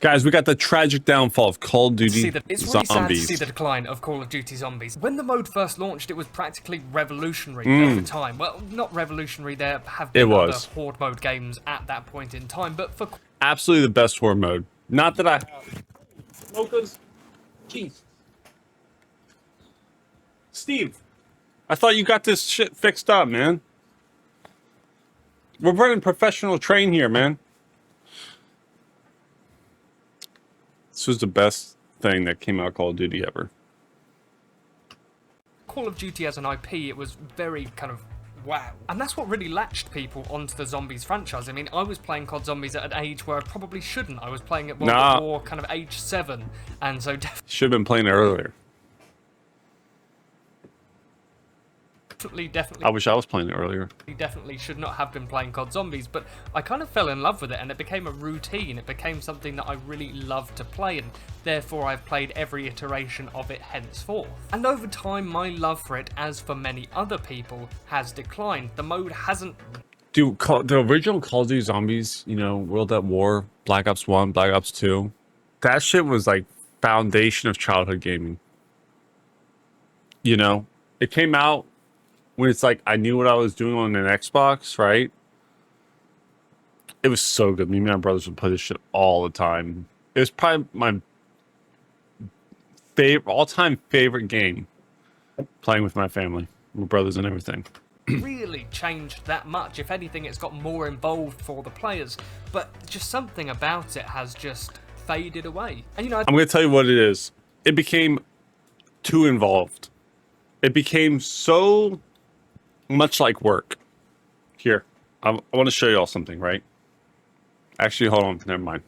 Guys, we got the tragic downfall of Call of Duty It's really sad to Zombies. see the decline of Call of Duty Zombies. When the mode first launched, it was practically revolutionary at the time. Well, not revolutionary, there have been other horde mode games at that point in time, but for... Absolutely the best horde mode. Not that I have... Smokers? Jeez. Steve, I thought you got this shit fixed up, man. We're running professional train here, man. This was the best thing that came out of Call of Duty ever. Call of Duty as an IP, it was very kind of wow. And that's what really latched people onto the Zombies franchise. I mean, I was playing COD Zombies at an age where I probably shouldn't. I was playing at World at War kind of age 7, and so should have been playing it earlier. Definitely. I wish I was playing it earlier. Definitely should not have been playing COD Zombies, but I kind of fell in love with it, and it became a routine. It became something that I really loved to play, and therefore I've played every iteration of it henceforth. And over time, my love for it, as for many other people, has declined. The mode hasn't... Dude, the original Call of Duty Zombies, you know, World at War, Black Ops 1, Black Ops 2, that shit was like foundation of childhood gaming. You know, it came out when it's like I knew what I was doing on an Xbox, right? It was so good. Me and my brothers would play this shit all the time. It was probably my all-time favorite game, playing with my family, my brothers and everything. Really changed that much. If anything, it's got more involved for the players, but just something about it has just faded away. And you know, I'm going to tell you what it is. It became too involved. It became so much like work. Here, I want to show you all something, right? Actually, hold on. Never mind.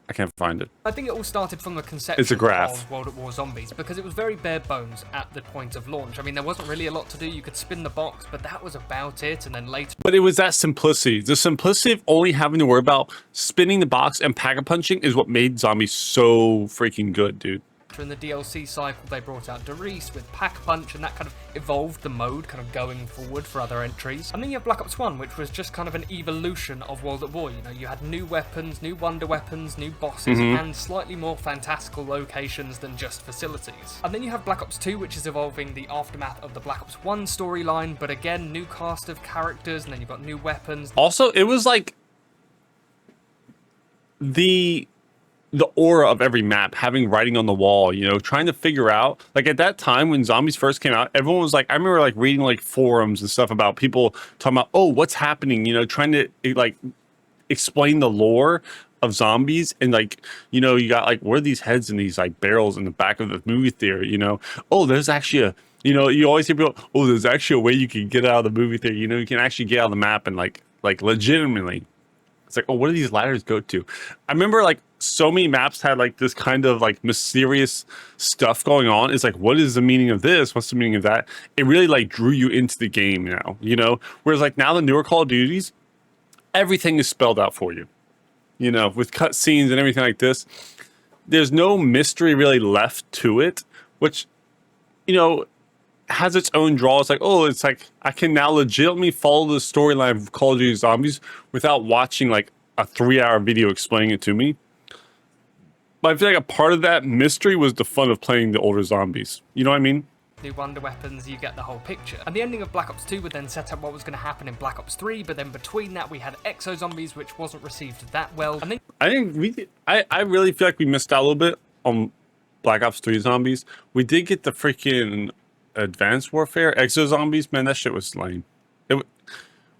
I can't find it. I think it all started from the conception It's a graph. of World at War Zombies, because it was very bare bones at the point of launch. I mean, there wasn't really a lot to do. You could spin the box, but that was about it, and then later... But it was that simplicity. The simplicity of only having to worry about spinning the box and pack-a-punching is what made Zombies so freaking good, dude. In the DLC cycle, they brought out Doris with Pack-a-Punch, and that kind of evolved the mode kind of going forward for other entries. And then you have Black Ops 1, which was just kind of an evolution of World at War. You know, you had new weapons, new wonder weapons, new bosses, and slightly more fantastical locations than just facilities. And then you have Black Ops 2, which is evolving the aftermath of the Black Ops 1 storyline, but again, new cast of characters, and then you've got new weapons. Also, it was like the aura of every map, having writing on the wall, you know, trying to figure out, like at that time when Zombies first came out, everyone was like, I remember like reading like forums and stuff about people talking about, oh, what's happening, you know, trying to like explain the lore of Zombies. And like, you know, you got like, where are these heads in these like barrels in the back of the movie theater, you know? Oh, there's actually a, you know, you always hear people, oh, there's actually a way you can get out of the movie theater, you know, you can actually get out of the map and like legitimately. It's like, oh, what do these ladders go to? I remember like so many maps had like this kind of like mysterious stuff going on. It's like, what is the meaning of this? What's the meaning of that? It really like drew you into the game now, you know? Whereas like now the newer Call of Duties, everything is spelled out for you, you know, with cutscenes and everything like this. There's no mystery really left to it, which, you know, has its own draw. It's like, oh, it's like I can now legitimately follow the storyline of Call of Duty Zombies without watching like a 3-hour video explaining it to me. But I feel like a part of that mystery was the fun of playing the older Zombies. You know what I mean? New wonder weapons, you get the whole picture. And the ending of Black Ops 2 would then set up what was going to happen in Black Ops 3, but then between that we had Exo Zombies, which wasn't received that well. And then I think I really feel like we missed out a little bit on Black Ops 3 Zombies. We did get the freaking Advanced Warfare Exo Zombies. Man, that shit was lame.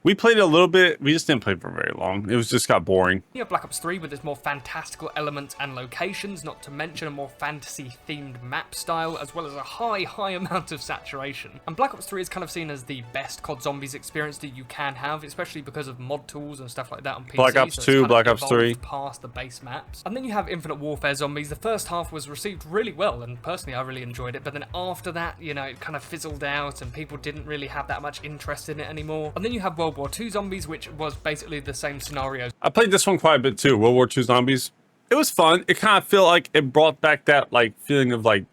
We played it a little bit. We just didn't play for very long. It was just got boring. You have Black Ops 3 with its more fantastical elements and locations, not to mention a more fantasy-themed map style, as well as a high amount of saturation. And Black Ops 3 is kind of seen as the best COD Zombies experience that you can have, especially because of mod tools and stuff like that on PC. Black Ops 2, Black Ops 3. Past the base maps. And then you have Infinite Warfare Zombies. The first half was received really well, and personally I really enjoyed it, but then after that, you know, it kind of fizzled out, and people didn't really have that much interest in it anymore. And then you have World War II Zombies, which was basically the same scenario. I played this one quite a bit too, World War II Zombies. It was fun. It kind of felt like it brought back that like feeling of like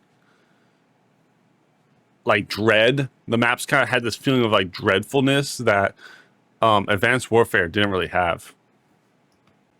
dread. The maps kind of had this feeling of like dreadfulness that Advanced Warfare didn't really have.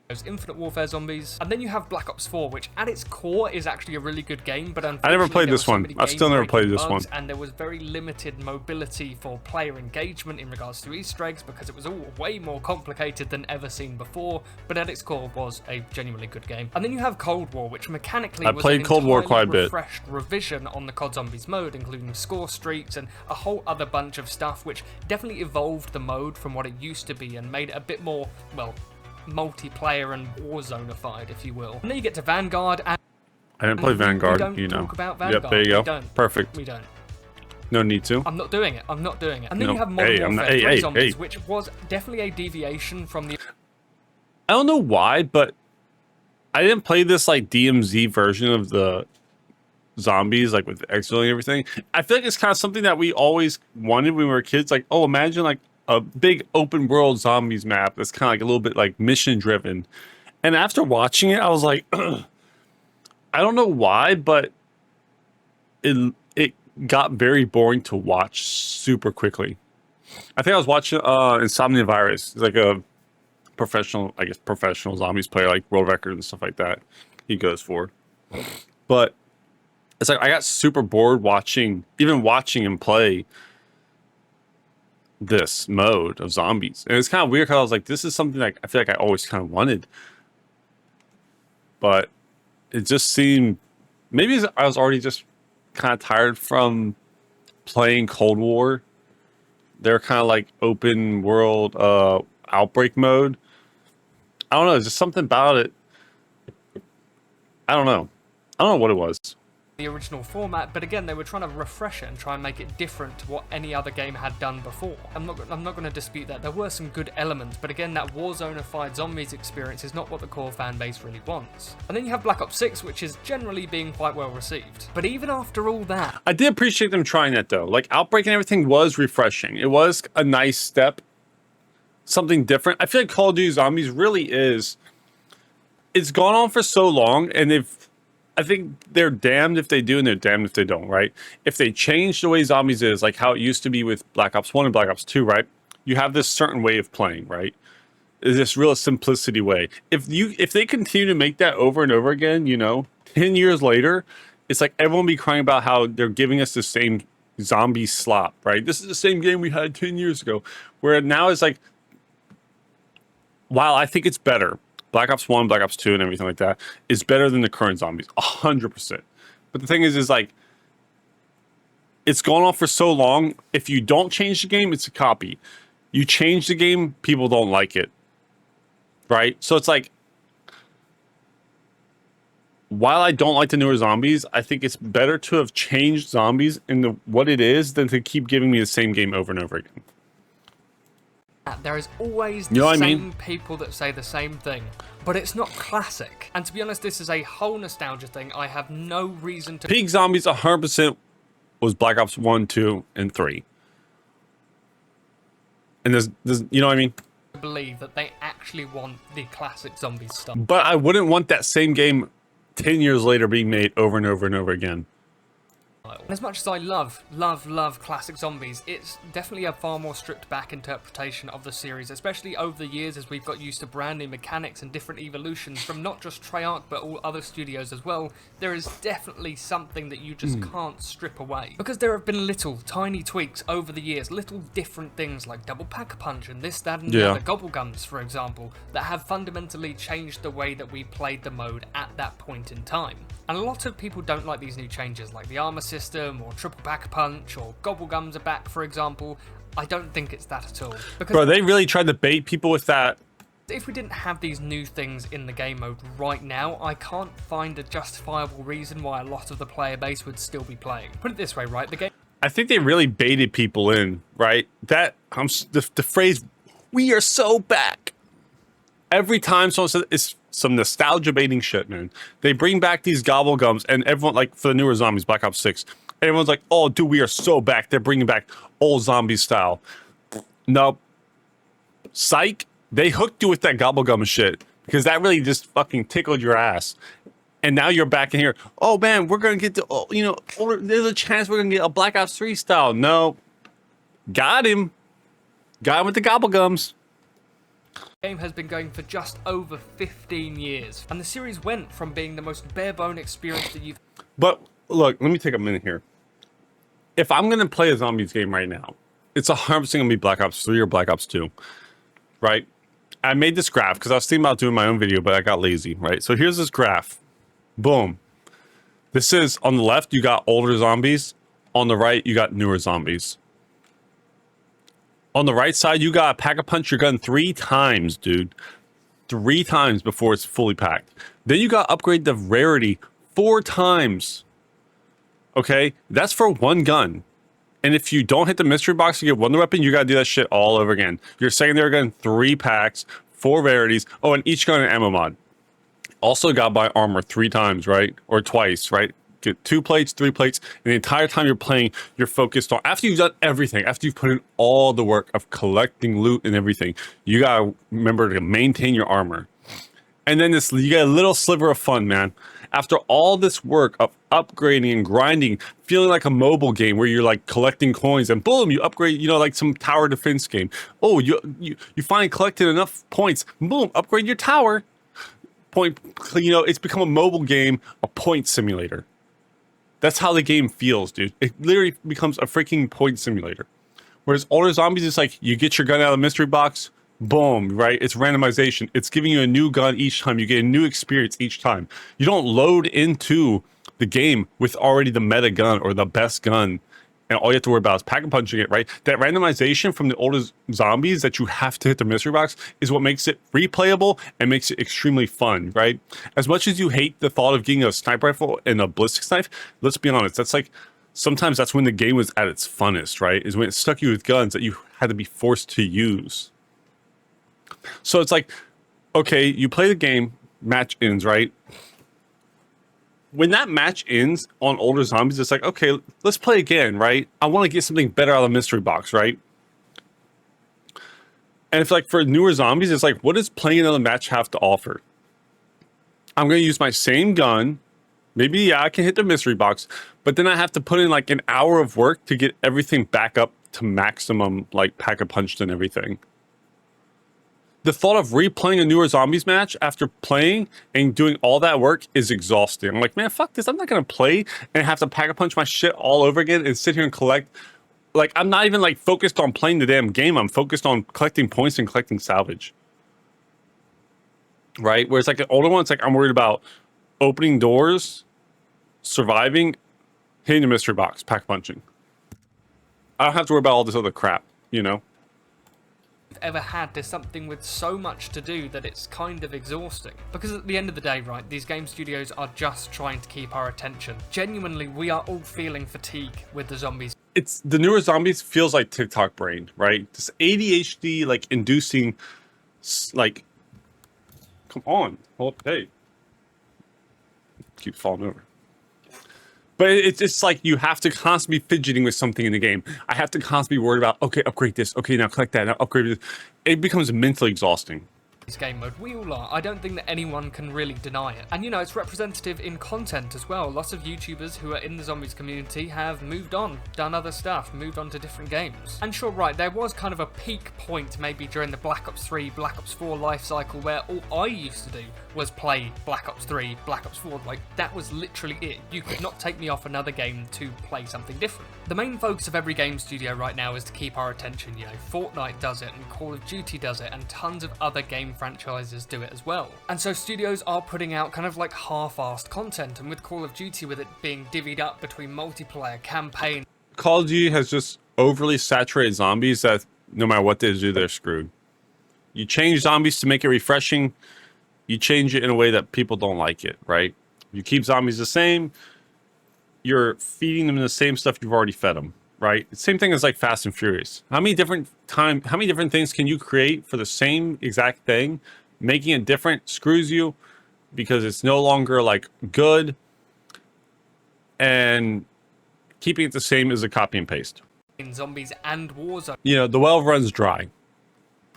those Infinite Warfare zombies, and then you have Black Ops 4, which at its core is actually a really good game, but unfortunately I never played there this were so one. many I've still never played game-breaking this bugs, one. and there was very limited mobility for player engagement in regards to Easter eggs because it was all way more complicated than ever seen before, but at its core was a genuinely good game. And then you have Cold War, which mechanically was played an Cold War entirely quite a bit. refreshed revision on the COD Zombies mode, including score streaks and a whole other bunch of stuff, which definitely evolved the mode from what it used to be and made it a bit more, well, multiplayer and Warzone-ified, if you will. And then you get to Vanguard, and I didn't play Vanguard, we don't you know. talk about Vanguard. Yep, there you go. We don't. Perfect. We don't. No need to. I'm not doing it. I'm not doing it. And then No. you have Modern Hey, I'm Warfare not- 3 hey, Zombies, hey. which was definitely a deviation from the I don't know why, but I didn't play this like DMZ version of the zombies, like with Exfil and everything. I feel like it's kind of something that we always wanted when we were kids. Like, oh, imagine like a big open world zombies map that's kind of like a little bit like mission driven. And after watching it, I was like, I don't know why, but it got very boring to watch super quickly. I think I was watching Insomnia Virus. It's like a professional, I guess, professional zombies player, like world record and stuff like that. He goes for, but it's like I got super bored watching him play this mode of zombies, and it's kind of weird because I was like, this is something like I feel like I always kind of wanted, but it just seemed maybe I was already just kind of tired from playing Cold War. They're kind of like open world outbreak mode. I don't know, there's just something about it. I don't know what it was. original format, but again, they were trying to refresh it and try and make it different to what any other game had done before. I'm not going to dispute that. There were some good elements, but again, that Warzone-ified zombies experience is not what the core fan base really wants. And then you have Black Ops 6, which is generally being quite well received. But even after all that, I did appreciate them trying that though. Like Outbreak and everything was refreshing. It was a nice step, something different. I feel like Call of Duty Zombies really is. It's gone on for so long, and I think they're damned if they do and they're damned if they don't, right? If they change the way zombies is, like how it used to be with Black Ops 1 and Black Ops 2, right? You have this certain way of playing, right? Is this real simplicity way. If they continue to make that over and over again, 10 years later, it's like everyone be crying about how they're giving us the same zombie slop, right? This is the same game we had 10 years ago. Where now it's like, while I think it's better, Black Ops 1, Black Ops 2, and everything like that is better than the current zombies, 100%. But the thing is like, it's gone on for so long. If you don't change the game, it's a copy. You change the game, people don't like it, right? So it's like, while I don't like the newer zombies, I think it's better to have changed zombies into what it is than to keep giving me the same game over and over again. there is always the what I same mean? people that say the same thing, but it's not classic. And to be honest, this is a whole nostalgia thing. I have no reason to Peak zombies 100% was Black Ops 1, 2, and 3. And there's you know what I mean? believe that they actually want the classic zombies stuff. But I wouldn't want that same game 10 years later being made over and over and over again. And as much as I love classic zombies, it's definitely a far more stripped back interpretation of the series, especially over the years as we've got used to brand new mechanics and different evolutions from not just Treyarch but all other studios as well. There is definitely something that you just can't strip away. Because there have been little tiny tweaks over the years, little different things like double pack punch and this, that and the other, gobble gums for example, that have fundamentally changed the way that we played the mode at that point in time. And a lot of people don't like these new changes, like the armor system, or triple pack punch, or gobble gums are back, for example. I don't think it's that at all. Because Bro, they really tried to bait people with that. if we didn't have these new things in the game mode right now, I can't find a justifiable reason why a lot of the player base would still be playing. Put it this way, right? The game I think they really baited people in, right? That the phrase "we are so back." Every time someone says it's some nostalgia baiting shit, man. They bring back these gobble gums, and everyone, like for the newer zombies, Black Ops 6, everyone's like, "Oh, dude, we are so back." They're bringing back old zombie style. Nope. Psych. They hooked you with that gobble gum shit because that really just fucking tickled your ass. And now you're back in here. Oh man, we're gonna get the, there's a chance we're gonna get a Black Ops 3 style. No. Got him with the gobble gums. The game has been going for just over 15 years, and the series went from being the most bare-bone experience that you've... But look, let me take a minute here. If I'm going to play a zombies game right now, it's 100% going to be Black Ops 3 or Black Ops 2, right? I made this graph because I was thinking about doing my own video, but I got lazy, right? So here's this graph. Boom. This is, on the left, you got older zombies. On the right, you got newer zombies. On the right side, you got to pack-a-punch your gun 3 times, dude. 3 times before it's fully packed. Then you got to upgrade the rarity 4 times. Okay? That's for 1 gun. And if you don't hit the mystery box to get 1 weapon, you got to do that shit all over again. Your secondary gun, 3 packs, 4 rarities. Oh, and each gun an ammo mod. Also got to buy armor 3 times, right? Or twice, right? Get 2 plates, 3 plates, and the entire time you're playing, you're focused on, after you've done everything, after you've put in all the work of collecting loot and everything, you gotta remember to maintain your armor. And then this, you get a little sliver of fun, man. After all this work of upgrading and grinding, feeling like a mobile game where you're like collecting coins and boom, you upgrade, you know, like some tower defense game. Oh, you finally collected enough points, boom, upgrade your tower. Point, you know, it's become a mobile game, a point simulator. That's how the game feels, dude. It literally becomes a freaking point simulator. Whereas older zombies, it's like you get your gun out of the mystery box, boom, right? It's randomization. It's giving you a new gun each time. You get a new experience each time. You don't load into the game with already the meta gun or the best gun, and all you have to worry about is pack-a-punching it, right? That randomization from the older zombies that you have to hit the mystery box is what makes it replayable and makes it extremely fun, right? As much as you hate the thought of getting a sniper rifle and a ballistic knife, let's be honest, that's like, sometimes that's when the game was at its funnest, right? Is when it stuck you with guns that you had to be forced to use. So it's like, okay, you play the game, match ends, right? When that match ends on older zombies, it's like, okay, let's play again, right? I want to get something better out of the mystery box, right? And if like for newer zombies, it's like, what does playing another match have to offer? I'm going to use my same gun. Maybe, yeah, I can hit the mystery box, but then I have to put in like an hour of work to get everything back up to maximum, like pack-a-punched and everything. The thought of replaying a newer zombies match after playing and doing all that work is exhausting. I'm like, man, fuck this. I'm not going to play and have to pack-a-punch my shit all over again and sit here and collect. Like, I'm not even like focused on playing the damn game. I'm focused on collecting points and collecting salvage. Right? Whereas like an older one, it's like I'm worried about opening doors, surviving, hitting the mystery box, pack-punching. I don't have to worry about all this other crap, you know? Ever had, there's something with so much to do that it's kind of exhausting. Because at the end of the day, right, these game studios are just trying to keep our attention. Genuinely, we are all feeling fatigue with the zombies. It's the newer zombies feels like TikTok brain, right? This ADHD like inducing, like, come on, hold up, hey, keep falling over. But it's just like you have to constantly be fidgeting with something in the game. I have to constantly be worried about, okay, upgrade this. Okay, now collect that. Now upgrade this. It becomes mentally exhausting. Game mode, we all are. I don't think that anyone can really deny it. And you know, it's representative in content as well. Lots of YouTubers who are in the zombies community have moved on, done other stuff, moved on to different games. And sure, right, there was kind of a peak point maybe during the Black Ops 3, Black Ops 4 life cycle where all I used to do was play Black Ops 3, Black Ops 4. Like, that was literally it. You could not take me off another game to play something different. The main focus of every game studio right now is to keep our attention. You know, Fortnite does it, and Call of Duty does it, and tons of other game franchises do it as well. And so studios are putting out kind of like half-assed content, and with Call of Duty, with it being divvied up between multiplayer, campaign. Call of Duty has just overly saturated zombies that no matter what they do, they're screwed. You change zombies to make it refreshing, you change it in a way that people don't like it, right? You keep zombies the same, you're feeding them the same stuff you've already fed them, right? Same thing as like Fast and Furious. How many different things can you create for the same exact thing? Making it different screws you because it's no longer like good, and keeping it the same is a copy and paste. In zombies and Warzone. You know, the well runs dry.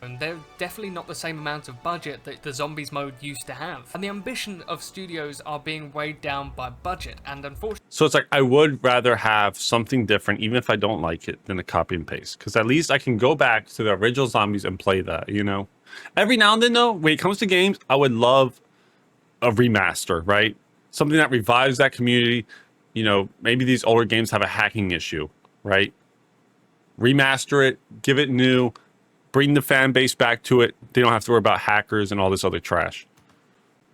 And they're definitely not the same amount of budget that the zombies mode used to have. And the ambition of studios are being weighed down by budget, and unfortunately... So it's like, I would rather have something different, even if I don't like it, than a copy and paste. Because at least I can go back to the original zombies and play that, you know? Every now and then, though, when it comes to games, I would love a remaster, right? Something that revives that community. You know, maybe these older games have a hacking issue, right? Remaster it, give it new, bring the fan base back to it. They don't have to worry about hackers and all this other trash.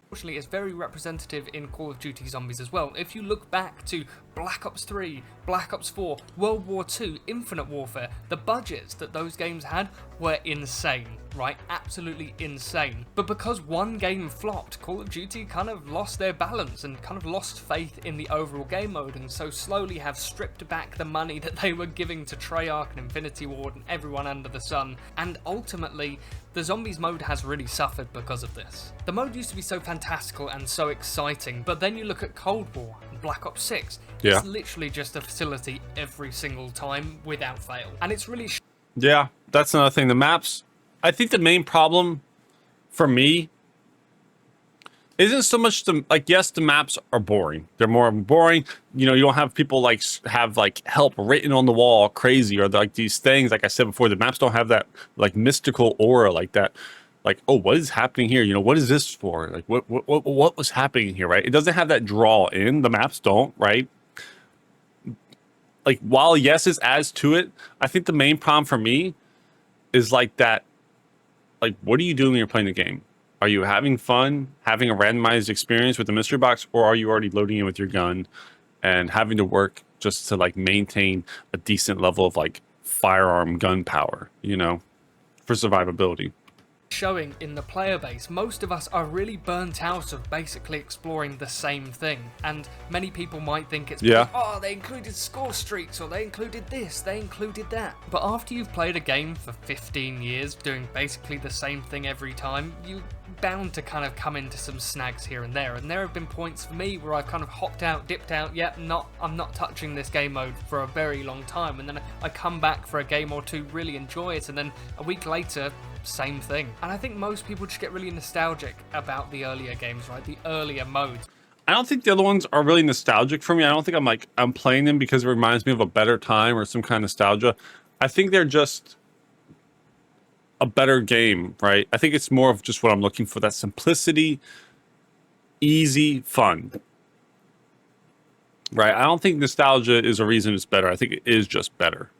Unfortunately, it's very representative in Call of Duty Zombies as well. If you look back to Black Ops 3, Black Ops 4, World War 2, Infinite Warfare, the budgets that those games had were insane, right? Absolutely insane. But because one game flopped, Call of Duty kind of lost their balance and kind of lost faith in the overall game mode, and so slowly have stripped back the money that they were giving to Treyarch and Infinity Ward and everyone under the sun, and ultimately the Zombies mode has really suffered because of this. The mode used to be so fantastical and so exciting, but then you look at Cold War and Black Ops 6, Yeah. it's literally just a facility every single time without fail. And it's really Yeah, that's another thing. The maps, I think the main problem for me isn't so much like, yes, the maps are boring. They're more boring. You know, you don't have people like have like help written on the wall crazy, or like these things. Like I said before, the maps don't have that like mystical aura like that. Like, oh, what is happening here? You know, what is this for? Like, what was happening here, right? It doesn't have that draw in. The maps don't, right? Like, while yes, it adds to it, I think the main problem for me is like that. Like, what are you doing when you're playing the game? Are you having fun, having a randomized experience with the mystery box, or are you already loading in with your gun and having to work just to like maintain a decent level of like firearm gun power, you know, for survivability? showing in the player base. Most of us are really burnt out of basically exploring the same thing, and many people might think it's because, oh, they included score streaks, or they included this, they included that. But after you've played a game for 15 years doing basically the same thing every time, you're bound to kind of come into some snags here and there. And there have been points for me where I've kind of hopped out, dipped out, I'm not touching this game mode for a very long time, and then I come back for a game or two, really enjoy it, and then a week later, same thing. And I think most people just get really nostalgic about the earlier games, right? The earlier modes. I don't think the other ones are really nostalgic for me. I don't think I'm playing them because it reminds me of a better time or some kind of nostalgia. I think they're just a better game, right? I think it's more of just what I'm looking for, that simplicity, easy, fun. Right? I don't think nostalgia is a reason it's better. I think it is just better.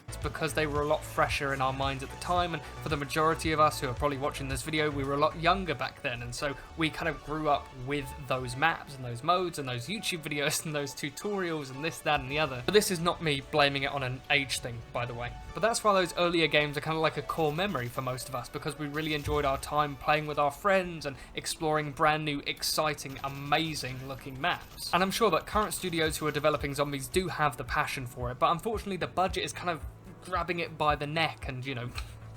It's because they were a lot fresher in our minds at the time, and for the majority of us who are probably watching this video, we were a lot younger back then, and so we kind of grew up with those maps and those modes and those YouTube videos and those tutorials and this, that and the other. But this is not me blaming it on an age thing, by the way. But that's why those earlier games are kind of like a core memory for most of us, because we really enjoyed our time playing with our friends and exploring brand new, exciting, amazing looking maps. And I'm sure that current studios who are developing Zombies do have the passion for it, but unfortunately the budget is kind of grabbing it by the neck and, you know,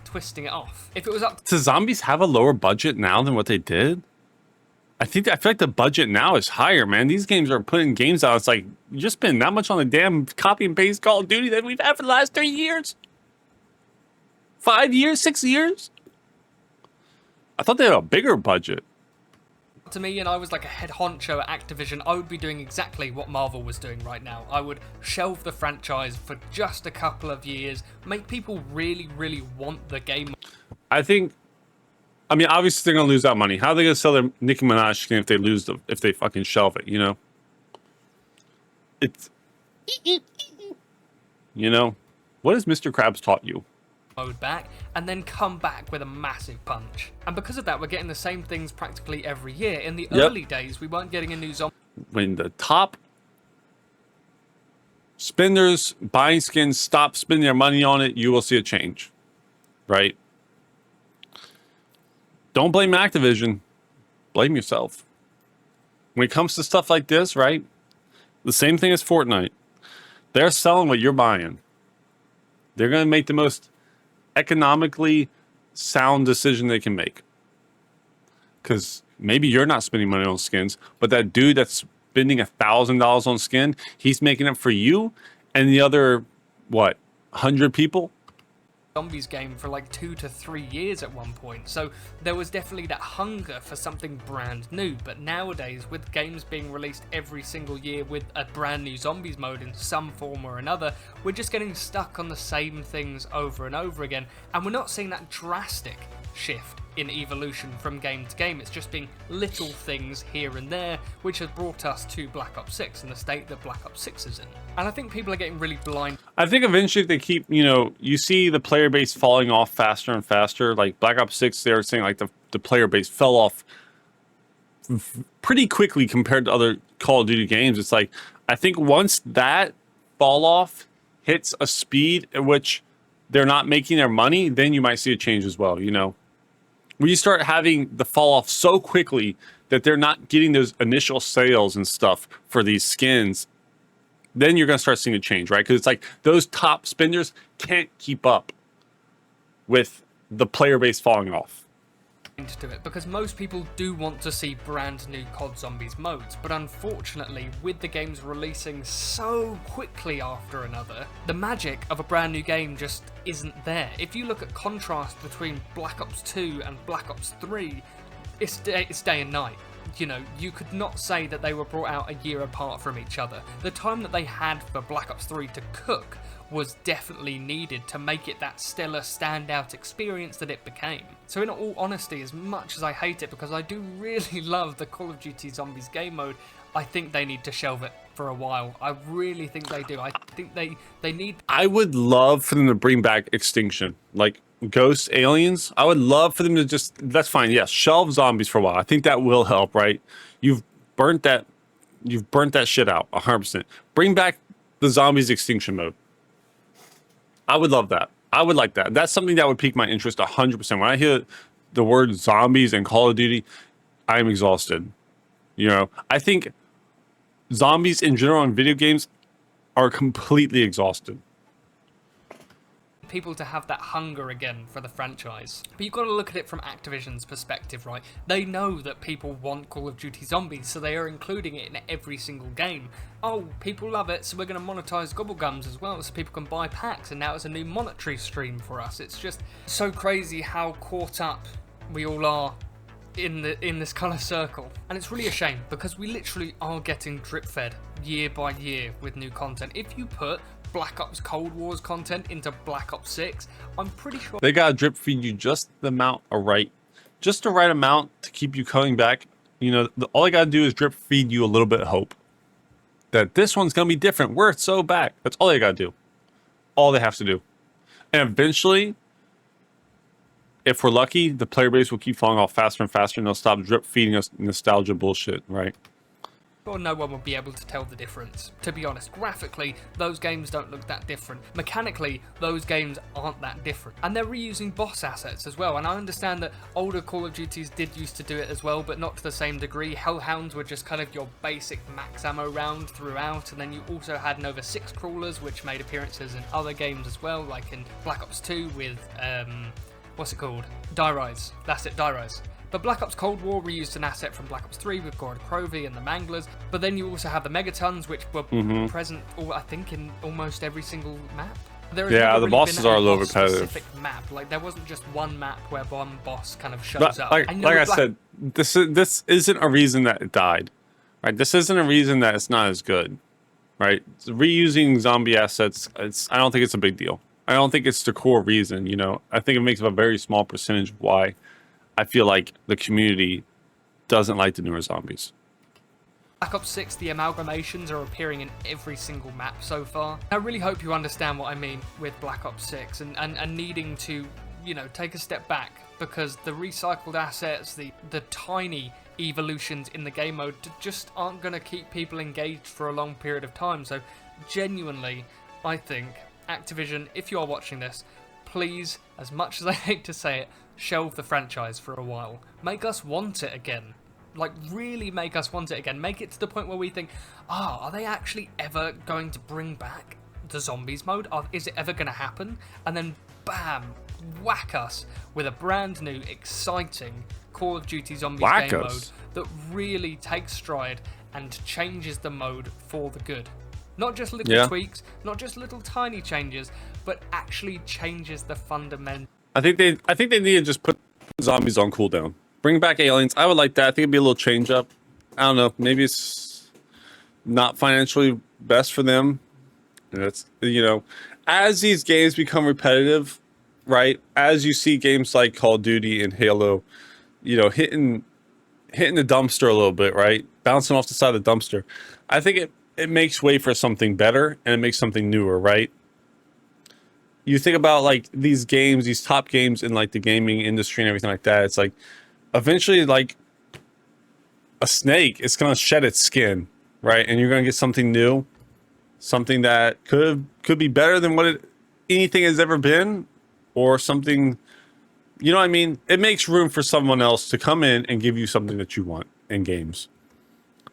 twisting it off. If it was up Does Zombies have a lower budget now than what they did? I feel like the budget now is higher, man. These games are putting games out. It's like, you just spend that much on the damn copy and paste Call of Duty that we've had for the last 3 years. 5 years, 6 years? I thought they had a bigger budget. to me and I was like a head honcho at Activision, I would be doing exactly what Marvel was doing right now. I would shelve the franchise for just a couple of years, make people really, really want the game. I mean, obviously they're gonna lose that money. How are they gonna sell their Nicki Minaj skin if they fucking shelve it? You know, it's what has Mr. Krabs taught you? Mode back and then come back with a massive punch. And because of that, we're getting the same things practically every year. In the early days, we weren't getting a new zombie. When the top spenders buying skins stop spending their money on it, you will see a change, right? Don't blame Activision. Blame yourself. When it comes to stuff like this, right? The same thing as Fortnite. They're selling what you're buying. They're going to make the most economically sound decision they can make. Because maybe you're not spending money on skins, but that dude that's spending $1,000 on skin, he's making it for you and the other, 100 people? Zombies game for like 2 to 3 years at one point, so there was definitely that hunger for something brand new. But nowadays, with games being released every single year with a brand new zombies mode in some form or another, we're just getting stuck on the same things over and over again, and we're not seeing that drastic shift in evolution from game to game. It's just been little things here and there which has brought us to Black Ops 6 and the state that Black Ops 6 is in. And I think people are getting really blind. I think eventually if they keep, you see the player base falling off faster and faster. Like Black Ops 6, they were saying like the player base fell off pretty quickly compared to other Call of Duty games. It's like, I think once that fall off hits a speed at which they're not making their money, then you might see a change as well, When you start having the fall off so quickly that they're not getting those initial sales and stuff for these skins, then you're going to start seeing a change, right? Because it's like those top spenders can't keep up with the player base falling off. To it, because most people do want to see brand new COD Zombies modes, but unfortunately with the games releasing so quickly after another, the magic of a brand new game just isn't there. If you look at contrast between Black Ops 2 and Black Ops 3, it's day and night. You could not say that they were brought out a year apart from each other. The time that they had for Black Ops 3 to cook was definitely needed to make it that stellar standout experience that it became. So in all honesty, as much as I hate it, because I do really love the Call of Duty Zombies game mode, I think they need to shelve it for a while. I really think they do. I think they need... I would love for them to bring back Extinction, like Ghost Aliens. I would love for them to just, that's fine, yes, shelve zombies for a while. I think that will help, right? You've burnt that shit out 100%. Bring back the zombies Extinction mode. I would love that. I would like that. That's something that would pique my interest 100%. When I hear the word zombies and Call of Duty, I am exhausted. I think zombies in general in video games are completely exhausted. People to have that hunger again for the franchise. But you've got to look at it from Activision's perspective, right? They know that people want Call of Duty Zombies, so they are including it in every single game. Oh, people love it, so we're going to monetize Gobblegums as well, so people can buy packs, and now it's a new monetary stream for us. It's just so crazy how caught up we all are in this kind of circle. And it's really a shame, because we literally are getting drip fed year by year with new content. If you put Black Ops Cold Wars content into Black Ops 6, I'm pretty sure they gotta drip feed you just the right amount to keep you coming back. All they gotta do is drip feed you a little bit of hope that this one's gonna be different. We're so back. That's all they gotta do. All they have to do. And eventually, if we're lucky, the player base will keep falling off faster and faster, and they'll stop drip feeding us nostalgia bullshit, right? Or no one will be able to tell the difference. To be honest, graphically, those games don't look that different. Mechanically, those games aren't that different. And they're reusing boss assets as well. And I understand that older Call of Duties did used to do it as well, but not to the same degree. Hellhounds were just kind of your basic max ammo round throughout. And then you also had Nova 6 crawlers, which made appearances in other games as well, like in Black Ops 2 with, what's it called? Die Rise. That's it, Die Rise. But Black Ops Cold War reused an asset from Black Ops 3 with Gorod Krovi and the Manglers, but then you also have the Megatons, which were present, I think, in almost every single map. The bosses are a little repetitive. Specific map, like there wasn't just one map where one boss kind of shows up. Like I said, this isn't a reason that it died, right? This isn't a reason that it's not as good, right? Reusing zombie assets, I don't think it's a big deal. I don't think it's the core reason. I think it makes up a very small percentage of why I feel like the community doesn't like the newer zombies. Black Ops 6, the amalgamations are appearing in every single map so far. I really hope you understand what I mean with Black Ops 6 and needing to, take a step back, because the recycled assets, the tiny evolutions in the game mode just aren't going to keep people engaged for a long period of time. So genuinely, I think, Activision, if you are watching this, please, as much as I hate to say it, shelve the franchise for a while. Make us want it again. Like, really make us want it again. Make it to the point where we think, are they actually ever going to bring back the zombies mode? Is it ever going to happen? And then, bam, whack us with a brand new, exciting Call of Duty Zombies game mode that really takes stride and changes the mode for the good. Not just little tweaks, not just little tiny changes, but actually changes the fundamental. I think they need to just put zombies on cooldown. Bring back aliens. I would like that. I think it'd be a little change up. I don't know. Maybe it's not financially best for them. That's, you know, as these games become repetitive, right? As you see games like Call of Duty and Halo, you know, hitting the dumpster a little bit, right? Bouncing off the side of the dumpster. I think it makes way for something better, and it makes something newer, right? You think about like these games, these top games in like the gaming industry and everything like that. It's like eventually, like a snake, it's gonna shed its skin, right? And you're gonna get something new, something that could be better than what anything has ever been, or something. You know what I mean? It makes room for someone else to come in and give you something that you want in games.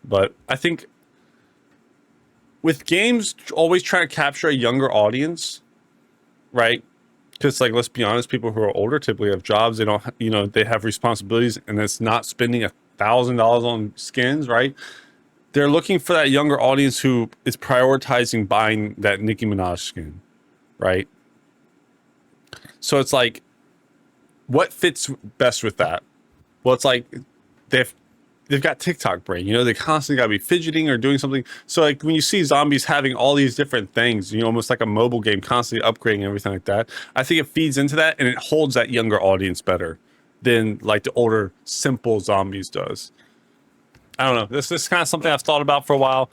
But I think with games, always try to capture a younger audience, right? Because, like, let's be honest, people who are older typically have jobs. They don't, you know, they have responsibilities, and it's not spending $1,000 on skins, right? They're looking for that younger audience who is prioritizing buying that Nicki Minaj skin, right? So it's like, what fits best with that? Well, it's like they've got TikTok brain, you know, they constantly gotta be fidgeting or doing something. So like when you see zombies having all these different things, you know, almost like a mobile game, constantly upgrading and everything like that, I think it feeds into that, and it holds that younger audience better than like the older simple zombies does. I don't know. This is kind of something I've thought about for a while.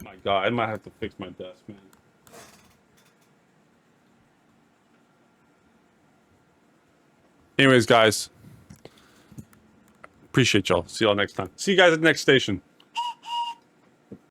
My God, I might have to fix my desk, man. Anyways, guys, appreciate y'all. See y'all next time. See you guys at the next station.